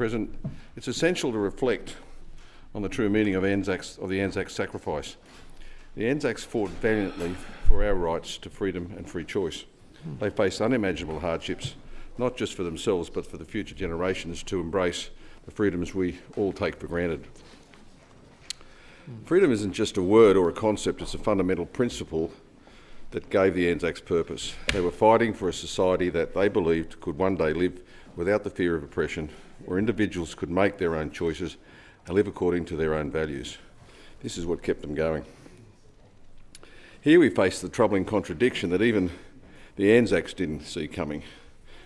President, it's essential to reflect on the true meaning of the ANZAC sacrifice. The ANZACs fought valiantly for our rights to freedom and free choice. They faced unimaginable hardships, not just for themselves, but for the future generations to embrace the freedoms we all take for granted. Freedom isn't just a word or a concept, it's a fundamental principle that gave the ANZACs purpose. They were fighting for a society that they believed could one day live without the fear of oppression, where individuals could make their own choices and live according to their own values. This is what kept them going. Here we face the troubling contradiction that even the ANZACs didn't see coming.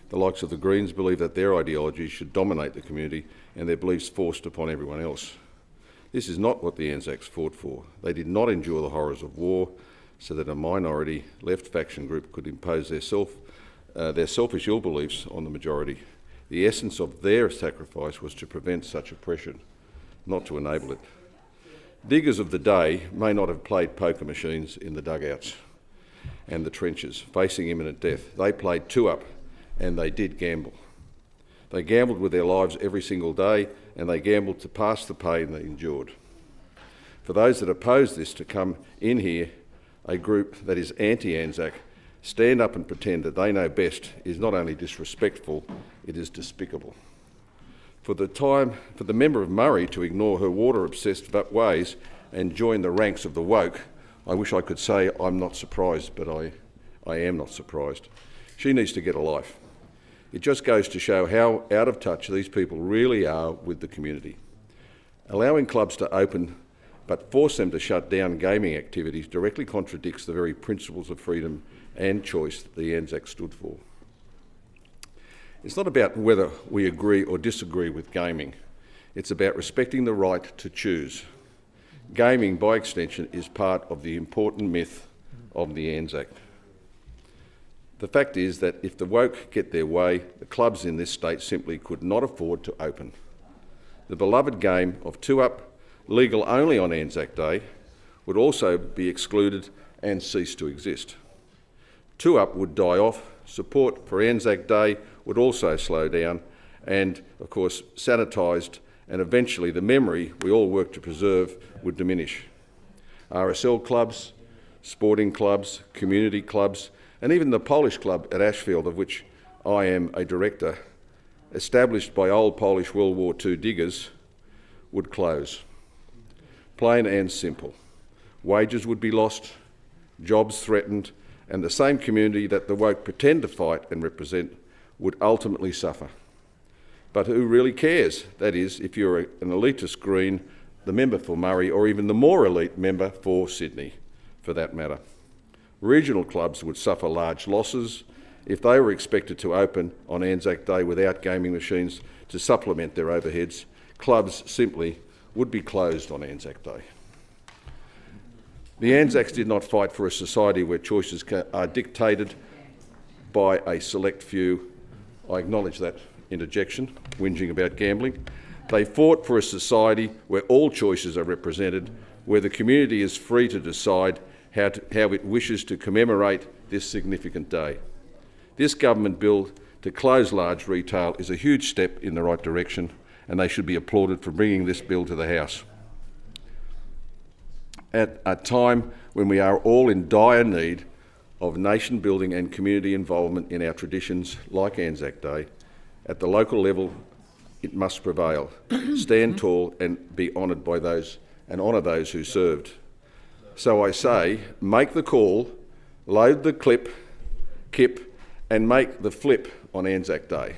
The likes of the Greens believe that their ideology should dominate the community and their beliefs forced upon everyone else. This is not what the ANZACs fought for. They did not endure the horrors of war so that a minority left faction group could impose their selfish ill beliefs on the majority. The essence of their sacrifice was to prevent such oppression, not to enable it. Diggers of the day may not have played poker machines in the dugouts and the trenches, facing imminent death. They played two-up and they did gamble. They gambled with their lives every single day and they gambled to pass the pain they endured. For those that oppose this to come in here, a group that is anti-ANZAC, stand up and pretend that they know best is not only disrespectful, it is despicable. For the member of Murray to ignore her water-obsessed ways and join the ranks of the woke, I wish I could say I'm not surprised, but I am not surprised. She needs to get a life. It just goes to show how out of touch these people really are with the community. Allowing clubs to open but force them to shut down gaming activities directly contradicts the very principles of freedom and choice that the ANZAC stood for. It's not about whether we agree or disagree with gaming. It's about respecting the right to choose. Gaming, by extension, is part of the important myth of the ANZAC. The fact is that if the woke get their way, the clubs in this state simply could not afford to open. The beloved game of two-up, legal only on ANZAC Day, would also be excluded and cease to exist. Two-up would die off, support for ANZAC Day would also slow down and, of course, sanitised, and eventually the memory we all work to preserve would diminish. RSL clubs, sporting clubs, community clubs, and even the Polish club at Ashfield, of which I am a director, established by old Polish World War II diggers, would close. Plain and simple. Wages would be lost, jobs threatened, and the same community that the woke pretend to fight and represent would ultimately suffer. But who really cares? That is, if you're an elitist Green, the member for Murray, or even the more elite member for Sydney, for that matter. Regional clubs would suffer large losses if they were expected to open on ANZAC Day without gaming machines to supplement their overheads. Clubs simply would be closed on ANZAC Day. The ANZACs did not fight for a society where choices are dictated by a select few. I acknowledge that interjection, whinging about gambling. They fought for a society where all choices are represented, where the community is free to decide how it wishes to commemorate this significant day. This government bill to close large retail is a huge step in the right direction, and they should be applauded for bringing this bill to the House. At a time when we are all in dire need of nation building and community involvement in our traditions like ANZAC Day, at the local level it must prevail. Stand tall and be honoured by those and honour those who served. So I say, make the call, load the kip, and make the flip on ANZAC Day.